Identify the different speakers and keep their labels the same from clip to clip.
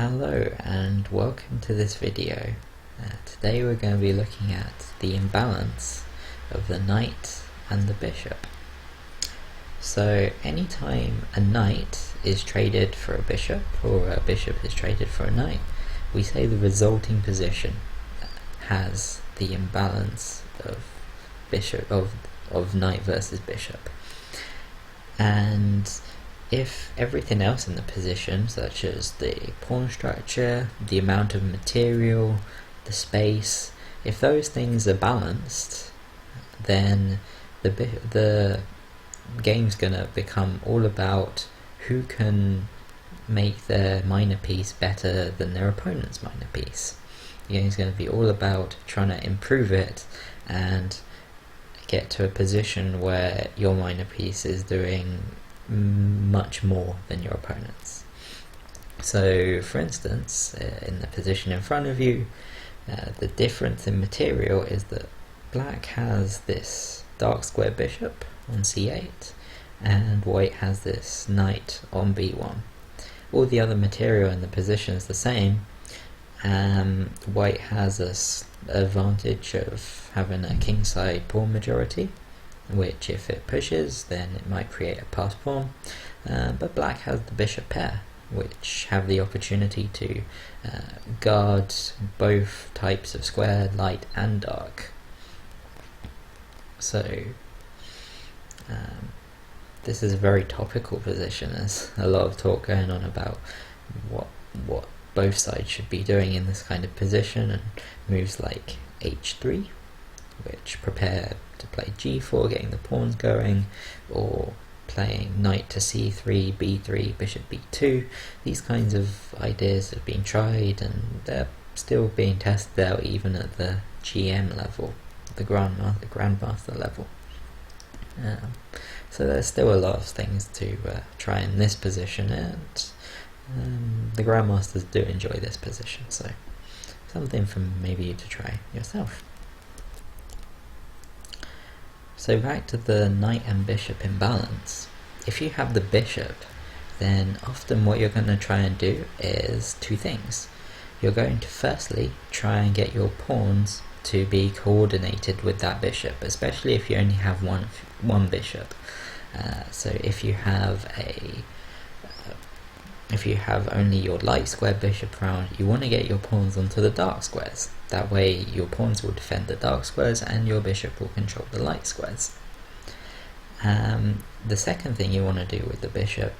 Speaker 1: Hello and welcome to this video. Today we're going to be looking at the imbalance of the knight and the bishop. So anytime a knight is traded for a bishop or a bishop is traded for a knight, we say the resulting position has the imbalance of knight versus bishop. And if everything else in the position, such as the pawn structure, the amount of material, the space, if those things are balanced, then the game's gonna become all about who can make their minor piece better than their opponent's minor piece. The game's gonna be all about trying to improve it and get to a position where your minor piece is doing much more than your opponent's. So for instance, in the position in front of you, the difference in material is that black has this dark square bishop on c8 and white has this knight on b1. All the other material in the position is the same. White has this advantage of having a kingside pawn majority, which if it pushes then it might create a passed pawn, but black has the bishop pair, which have the opportunity to guard both types of square, light and dark. So this is a very topical position. There's a lot of talk going on about what both sides should be doing in this kind of position, and moves like h3, which prepare to play g4, getting the pawns going, or playing knight to c3, b3, bishop b2. These kinds of ideas have been tried and they're still being tested out even at the GM level, the grandmaster level. So there's still a lot of things to try in this position, and the grandmasters do enjoy this position, so something for maybe you to try yourself. So back to the knight and bishop imbalance. If you have the bishop, then often what you're going to try and do is two things. You're going to firstly try and get your pawns to be coordinated with that bishop, especially if you only have one bishop. So if you have only your light square bishop around, you want to get your pawns onto the dark squares. That way your pawns will defend the dark squares and your bishop will control the light squares. The second thing you want to do with the bishop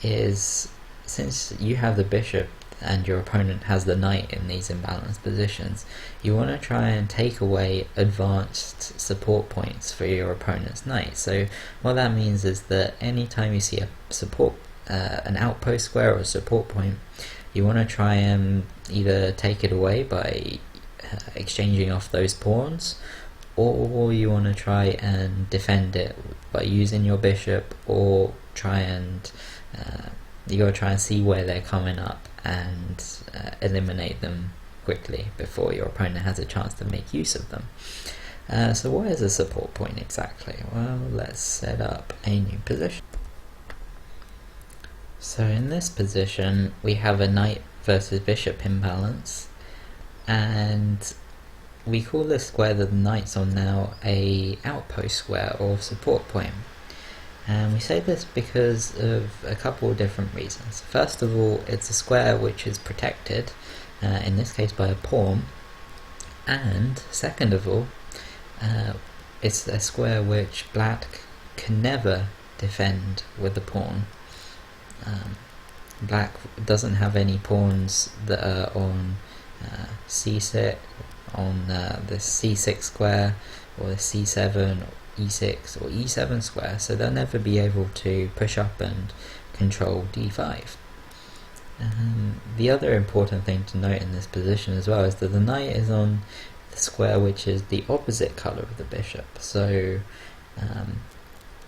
Speaker 1: is, since you have the bishop and your opponent has the knight in these imbalanced positions, you want to try and take away advanced support points for your opponent's knight. So what that means is that anytime you see a support an outpost square or a support point, you want to try and either take it away by exchanging off those pawns, or you want to try and defend it by using your bishop, or try and you got to try and see where they're coming up and eliminate them quickly before your opponent has a chance to make use of them. So what is a support point exactly? Well, let's set up a new position. So in this position we have a knight versus bishop imbalance, and we call this square that the knight's on now a outpost square or support point. And we say this because of a couple of different reasons. First of all, it's a square which is protected, in this case by a pawn, and second of all, it's a square which black can never defend with the pawn. Black doesn't have any pawns that are on c6, on the c6 square, or the c7, e6 or e7 square, so they'll never be able to push up and control d5. The other important thing to note in this position as well is that the knight is on the square which is the opposite colour of the bishop. So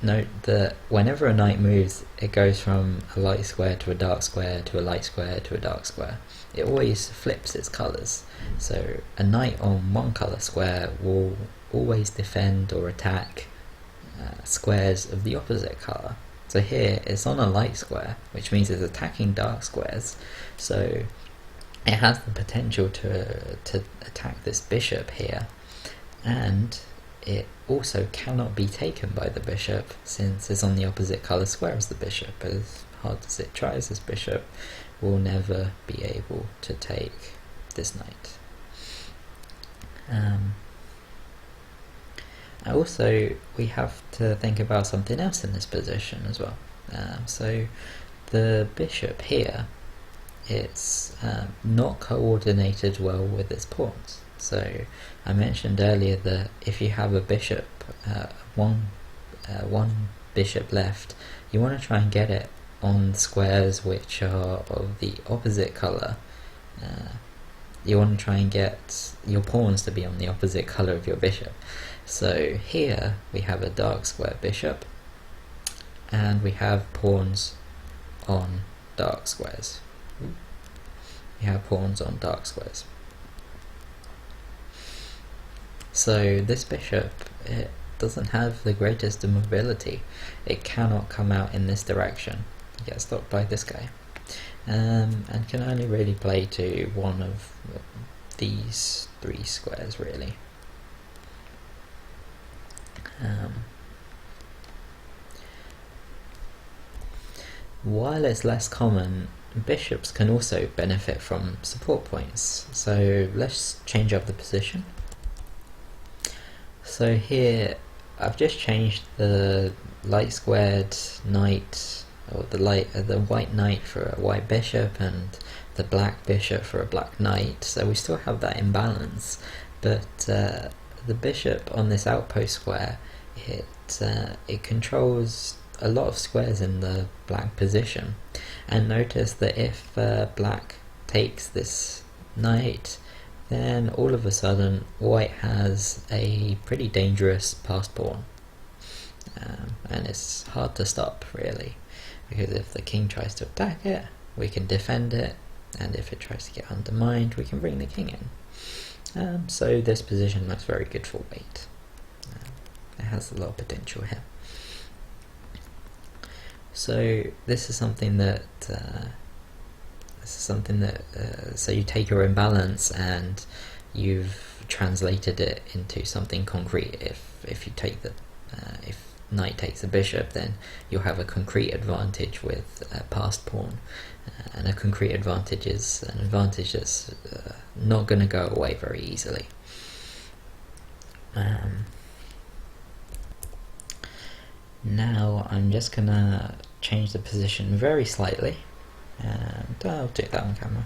Speaker 1: note that whenever a knight moves, it goes from a light square to a dark square to a light square to a dark square. It always flips its colours. So a knight on one colour square will always defend or attack squares of the opposite colour. So here it's on a light square, which means it's attacking dark squares. So it has the potential to attack this bishop here, and it also cannot be taken by the bishop since it's on the opposite colour square as the bishop. As hard as it tries, this bishop will never be able to take this knight. Also, we have to think about something else in this position as well. So the bishop here, it's not coordinated well with its pawns. So I mentioned earlier that if you have a bishop, one bishop left, you want to try and get it on squares which are of the opposite colour. You want to try and get your pawns to be on the opposite colour of your bishop. So here we have a dark square bishop, and we have pawns on dark squares. We have pawns on dark squares. So this bishop, it doesn't have the greatest of mobility. It cannot come out in this direction. It gets stopped by this guy. And can only really play to one of these three squares, really. While it's less common, bishops can also benefit from support points. So let's change up the position. So here I've just changed the light squared knight, or the white knight for a white bishop, and the black bishop for a black knight. So we still have that imbalance, but the bishop on this outpost square, it controls a lot of squares in the black position. And notice that if black takes this knight, then all of a sudden white has a pretty dangerous passed pawn, and it's hard to stop, really, because if the king tries to attack it, we can defend it, and if it tries to get undermined, we can bring the king in. So this position looks very good for white. It has a lot of potential here. So this is something that so you take your imbalance and you've translated it into something concrete. If you take the if knight takes the bishop, then you'll have a concrete advantage with a passed pawn, and a concrete advantage is an advantage that's not going to go away very easily. Now I'm just gonna change the position very slightly, and I'll do that on camera.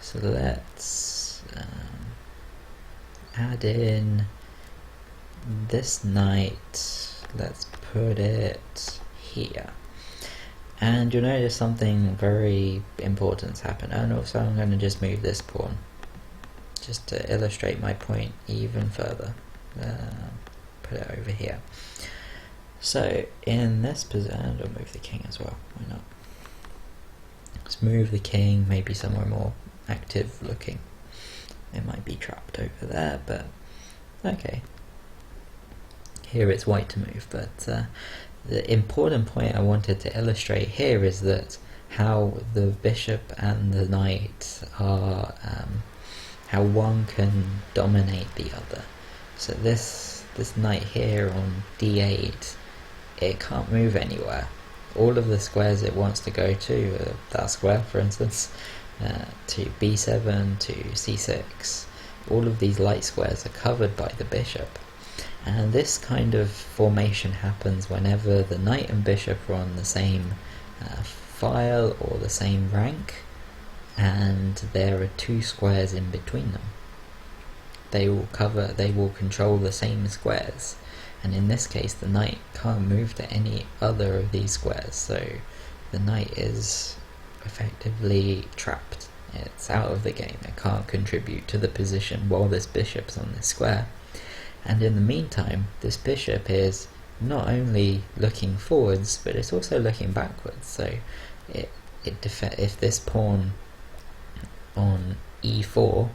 Speaker 1: So let's add in this knight. Let's put it here, and you'll notice something very important's happened. And also I'm going to just move this pawn just to illustrate my point even further. Put it over here. So in this position, I'll move the king as well, why not? Let's move the king maybe somewhere more active looking. It might be trapped over there, but okay. Here it's white to move, but the important point I wanted to illustrate here is that how the bishop and the knight are, how one can dominate the other. So this knight here on d8, it can't move anywhere. All of the squares it wants to go to, that square for instance, to b7, to c6, all of these light squares are covered by the bishop. And this kind of formation happens whenever the knight and bishop are on the same file or the same rank, and there are two squares in between them. They will control the same squares, and in this case the knight can't move to any other of these squares, so the knight is effectively trapped. It's out of the game. It can't contribute to the position while this bishop's on this square. And in the meantime, this bishop is not only looking forwards, but it's also looking backwards. So if this pawn on e4,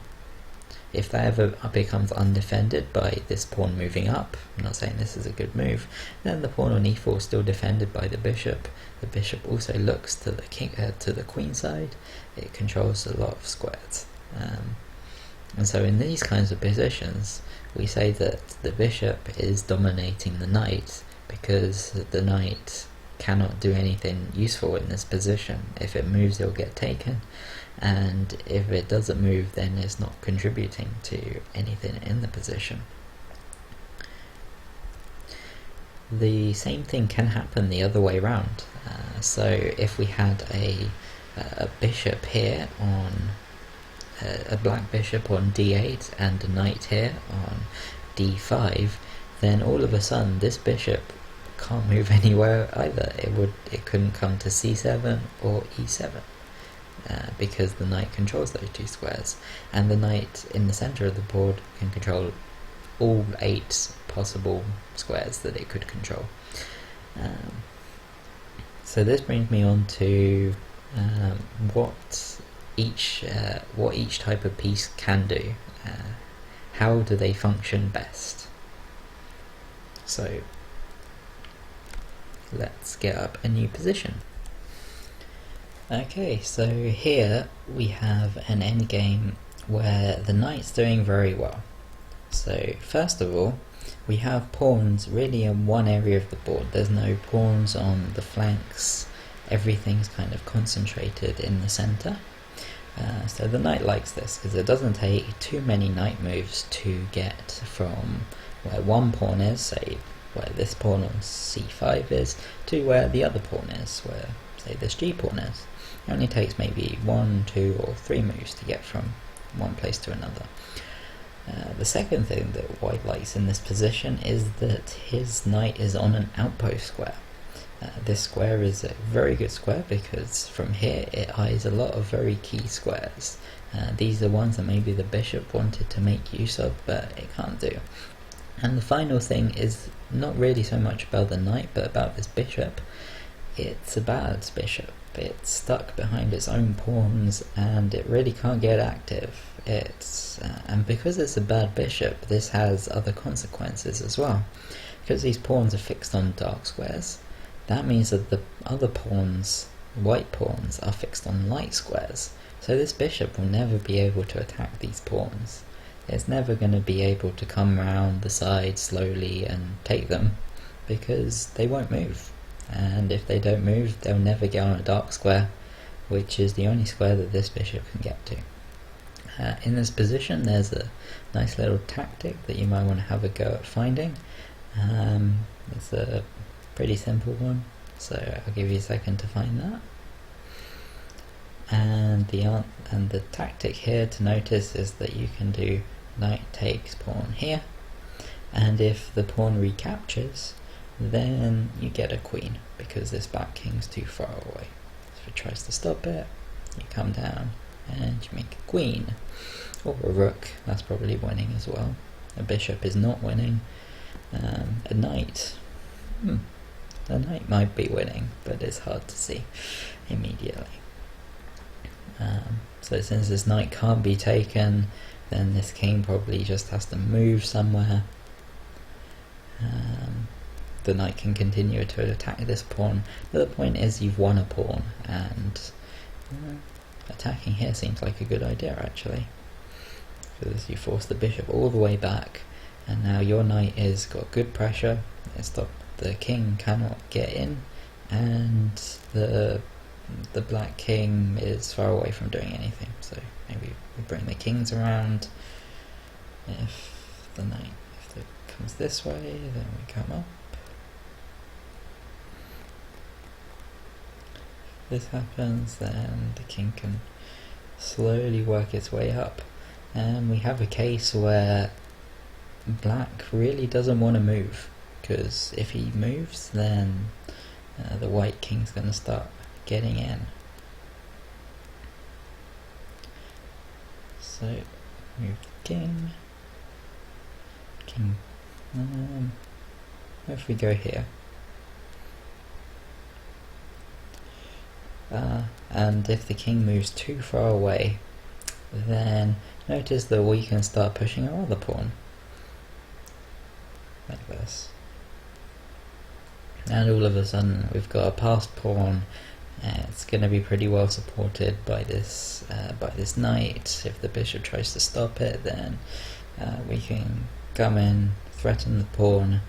Speaker 1: if that ever becomes undefended by this pawn moving up, I'm not saying this is a good move, then the pawn on e4 is still defended by the bishop. The bishop also looks to the king, to the queen side. It controls a lot of squares. And so in these kinds of positions, we say that the bishop is dominating the knight because the knight cannot do anything useful in this position. If it moves, it'll get taken, and if it doesn't move, then it's not contributing to anything in the position. The same thing can happen the other way around. So if we had a bishop here on a black bishop on d8 and a knight here on d5, then all of a sudden this bishop can't move anywhere either. It couldn't come to c7 or e7 because the knight controls those two squares, and the knight in the center of the board can control all 8 possible squares that it could control. So this brings me on to what each type of piece can do. How do they function best? So let's get up a new position. Okay, so here we have an endgame where the knight's doing very well. So first of all, we have pawns really in one area of the board. There's no pawns on the flanks. Everything's kind of concentrated in the center. So the knight likes this because it doesn't take too many knight moves to get from where one pawn is, say where this pawn on c5 is, to where the other pawn is, where say this g pawn is. It only takes maybe 1, 2 or 3 moves to get from one place to another. The second thing that white likes in this position is that his knight is on an outpost square. This square is a very good square because from here it eyes a lot of very key squares. These are ones that maybe the bishop wanted to make use of, but it can't do. And the final thing is not really so much about the knight, but about this bishop. It's a bad bishop. It's stuck behind its own pawns and it really can't get active. And because it's a bad bishop, this has other consequences as well. Because these pawns are fixed on dark squares, that means that the other pawns, white pawns, are fixed on light squares. So this bishop will never be able to attack these pawns. It's never going to be able to come round the side slowly and take them because they won't move. And if they don't move, they'll never get on a dark square, which is the only square that this bishop can get to. In this position, there's a nice little tactic that you might want to have a go at finding. It's a pretty simple one, so I'll give you a second to find that. And the tactic here to notice is that you can do knight takes pawn here, and if the pawn recaptures, then you get a queen because this back king's too far away. So if it tries to stop it, you come down and you make a queen, or a rook. That's probably winning as well. A bishop is not winning. A knight, the knight might be winning, but it's hard to see immediately. So since this knight can't be taken, then this king probably just has to move somewhere. The knight can continue to attack this pawn, but the point is you've won a pawn, and attacking here seems like a good idea actually, because you force the bishop all the way back, and now your knight is got good pressure. The king cannot get in, and the black king is far away from doing anything. So maybe we bring the kings around. If it comes this way, then we come up. If this happens, then the king can slowly work its way up, and we have a case where black really doesn't want to move, because if he moves, then the white king's going to start getting in. So move the king. If we go here, and if the king moves too far away, then notice that we can start pushing our other pawn like this, and all of a sudden we've got a passed pawn It's going to be pretty well supported by this knight. If the bishop tries to stop it, then we can come in, threaten the pawn,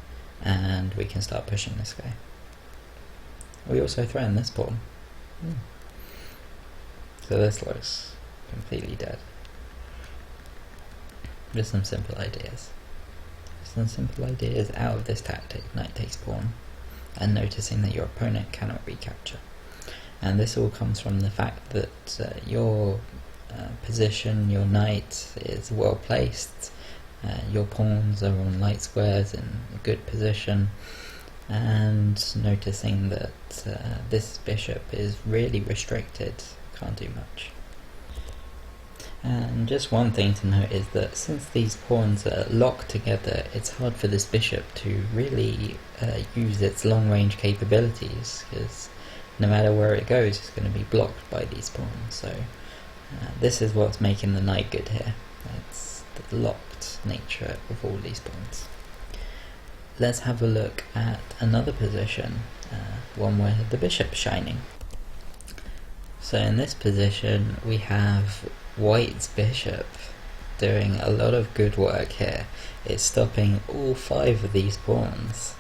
Speaker 1: and we can start pushing this guy. We also threaten this pawn. So this looks completely dead. Just some simple ideas. Some simple ideas out of this tactic, knight takes pawn, and noticing that your opponent cannot recapture. And this all comes from the fact that your position, your knight is well placed, your pawns are on light squares in a good position, and noticing that this bishop is really restricted, can't do much. And just one thing to note is that since these pawns are locked together, it's hard for this bishop to really use its long-range capabilities, because no matter where it goes, it's going to be blocked by these pawns. So this is what's making the knight good here. It's the locked nature of all these pawns. Let's have a look at another position, one where the bishop's shining. So in this position we have White's bishop doing a lot of good work here. It's stopping all 5 of these pawns.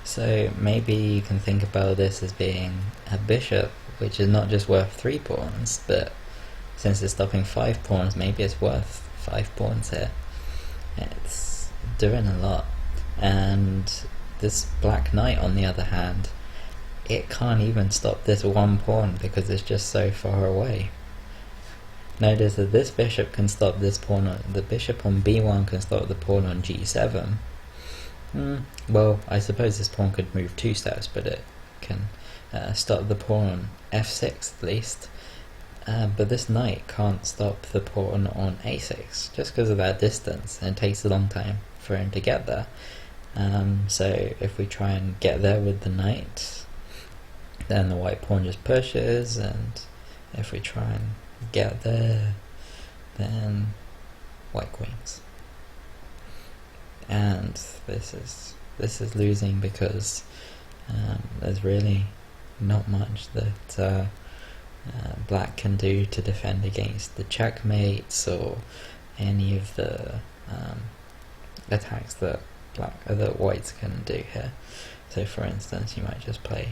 Speaker 1: So maybe you can think about this as being a bishop which is not just worth 3 pawns, but since it's stopping 5 pawns, maybe it's worth 5 pawns here. It's doing a lot. And this black knight, on the other hand, it can't even stop this 1 pawn because it's just so far away. Notice that this bishop can stop this pawn, the bishop on b1 can stop the pawn on g7. Well, I suppose this pawn could move 2 steps, but it can stop the pawn on f6 at least. But this knight can't stop the pawn on a6, just because of that distance, and it takes a long time for him to get there. So if we try and get there with the knight, then the white pawn just pushes, and if we try and get there, then white queens. And this is losing because there's really not much that black can do to defend against the checkmates or any of the attacks that whites can do here. So for instance, you might just play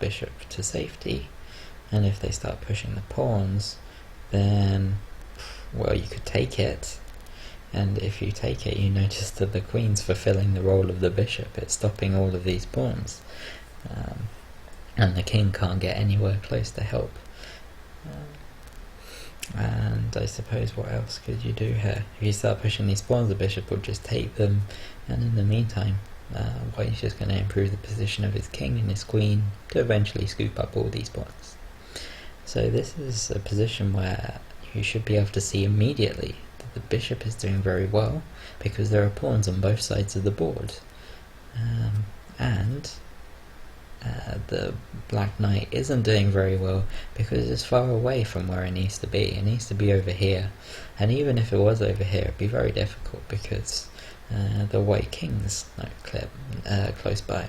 Speaker 1: bishop to safety, and if they start pushing the pawns, then, well, you could take it, and if you take it, you notice that the queen's fulfilling the role of the bishop. It's stopping all of these pawns, and the king can't get anywhere close to help. And I suppose what else could you do here? If you start pushing these pawns, the bishop will just take them, and in the meantime, white's just going to improve the position of his king and his queen to eventually scoop up all these pawns. So this is a position where you should be able to see immediately that the bishop is doing very well, because there are pawns on both sides of the board, and the black knight isn't doing very well because it's far away from where it needs to be. It needs to be over here, and even if it was over here, it'd be very difficult because the white king's not close by.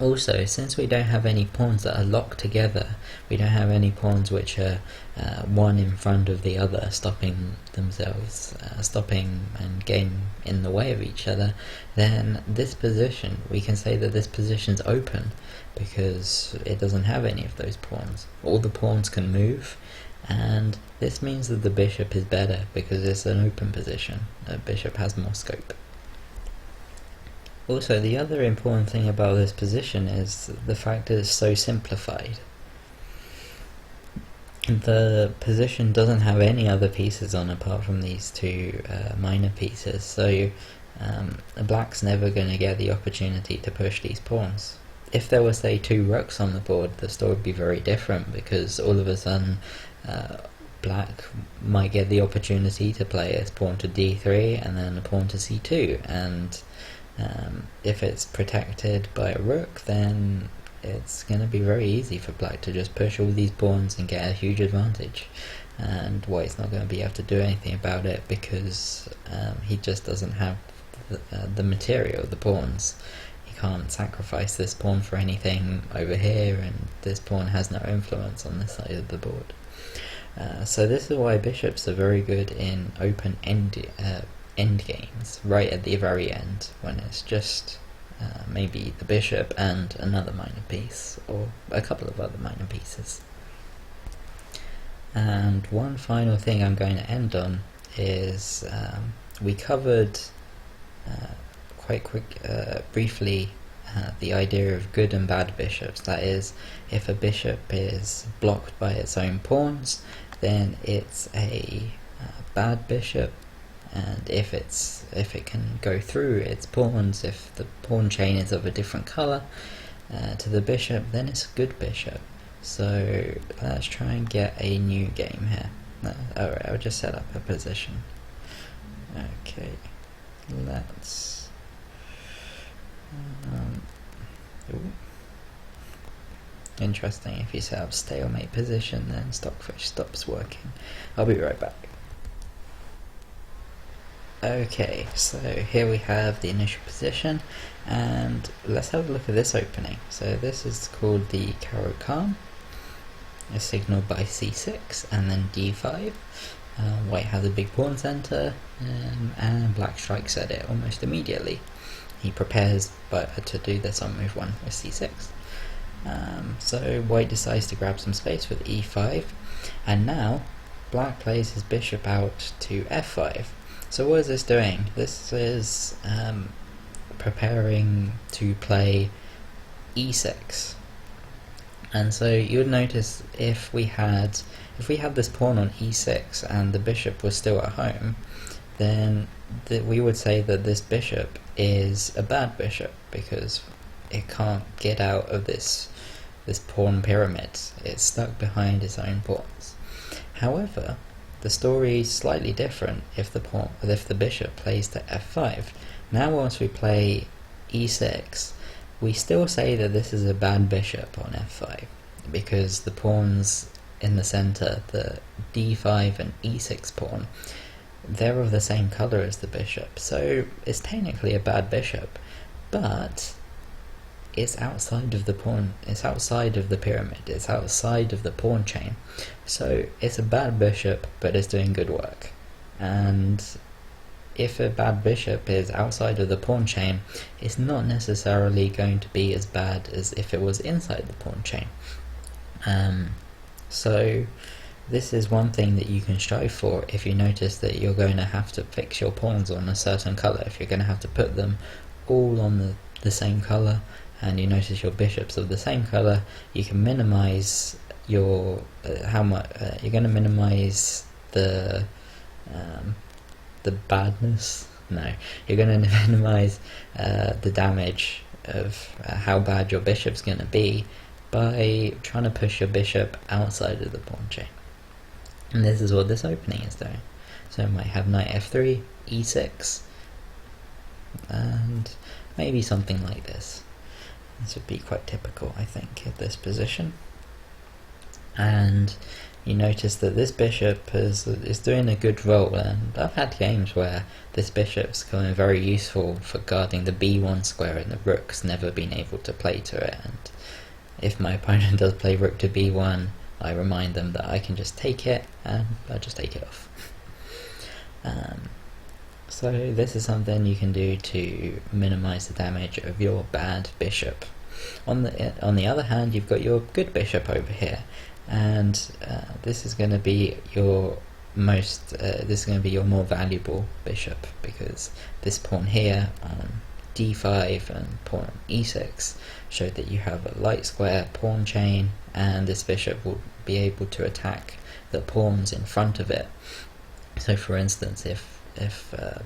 Speaker 1: Also, since we don't have any pawns that are locked together, we don't have any pawns which are one in front of the other, stopping themselves, stopping and getting in the way of each other, then this position, we can say that this position's open because it doesn't have any of those pawns. All the pawns can move, and this means that the bishop is better because it's an open position. The bishop has more scope. Also, the other important thing about this position is the fact that it's so simplified. The position doesn't have any other pieces on apart from these 2 minor pieces, so black's never going to get the opportunity to push these pawns. If there were, say, 2 rooks on the board, the story would be very different, because all of a sudden black might get the opportunity to play a pawn to d3 and then a pawn to c2, and if it's protected by a rook, then it's going to be very easy for black to just push all these pawns and get a huge advantage, and white's not going to be able to do anything about it because he just doesn't have the material, the pawns. He can't sacrifice this pawn for anything over here, and this pawn has no influence on this side of the board. So this is why bishops are very good in open end games, right at the very end, when it's just maybe the bishop and another minor piece, or a couple of other minor pieces. And one final thing I'm going to end on is we covered briefly the idea of good and bad bishops. That is, if a bishop is blocked by its own pawns, then it's a bad bishop, and if it can go through its pawns, if the pawn chain is of a different colour to the bishop, then it's a good bishop. So let's try and get a new game here. Alright, I'll just set up a position. Okay, let's interesting, if you set up stalemate position, then Stockfish stops working. I'll be right back. Okay, so here we have the initial position, and let's have a look at this opening. So this is called the Caro-Kann. It's signalled by c6 and then d5. White has a big pawn center, and black strikes at it almost immediately. He prepares to do this on move 1 with c6. So white decides to grab some space with e5, and now black plays his bishop out to f5. So what is this doing? This is preparing to play e6. And so you would notice if we had this pawn on e6 and the bishop was still at home, then we would say that this bishop is a bad bishop, because it can't get out of this pawn pyramid. It's stuck behind its own pawns. However, the story is slightly different if the bishop plays to f5. Now once we play e6, we still say that this is a bad bishop on f5, because the pawns in the center, the d5 and e6 pawn, they're of the same color as the bishop, so it's technically a bad bishop, but it's outside of the pawn, it's outside of the pyramid, it's outside of the pawn chain, so it's a bad bishop, but it's doing good work. And if a bad bishop is outside of the pawn chain, it's not necessarily going to be as bad as if it was inside the pawn chain. So this is one thing that you can strive for if you notice that you're going to have to fix your pawns on a certain colour. If you're going to have to put them all on the same colour, and you notice your bishops of the same colour, you can minimise your you're going to minimise the badness. No, you're going to minimise the damage of how bad your bishop's going to be by trying to push your bishop outside of the pawn chain. And this is what this opening is doing. So I might have knight f3, e6, and maybe something like this. This would be quite typical, I think, at this position. And you notice that this bishop is doing a good role, and I've had games where this bishop's becoming very useful for guarding the b1 square, and the rook's never been able to play to it. And if my opponent does play rook to b1, I remind them that I can just take it, and I just take it off. So this is something you can do to minimize the damage of your bad bishop. On the other hand, you've got your good bishop over here, and this is going to be your more valuable bishop, because this pawn here on d5 and pawn on e6 showed that you have a light square pawn chain, and this bishop will be able to attack the pawns in front of it. So for instance, if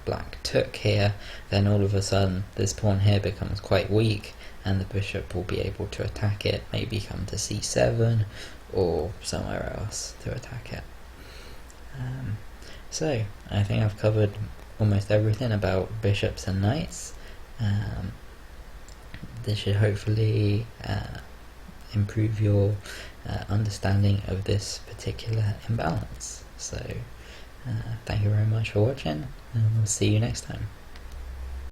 Speaker 1: black took here, then all of a sudden this pawn here becomes quite weak, and the bishop will be able to attack it, maybe come to c7 or somewhere else to attack it. So I think I've covered almost everything about bishops and knights. This should hopefully improve your understanding of this particular imbalance. So thank you very much for watching, and we'll see you next time.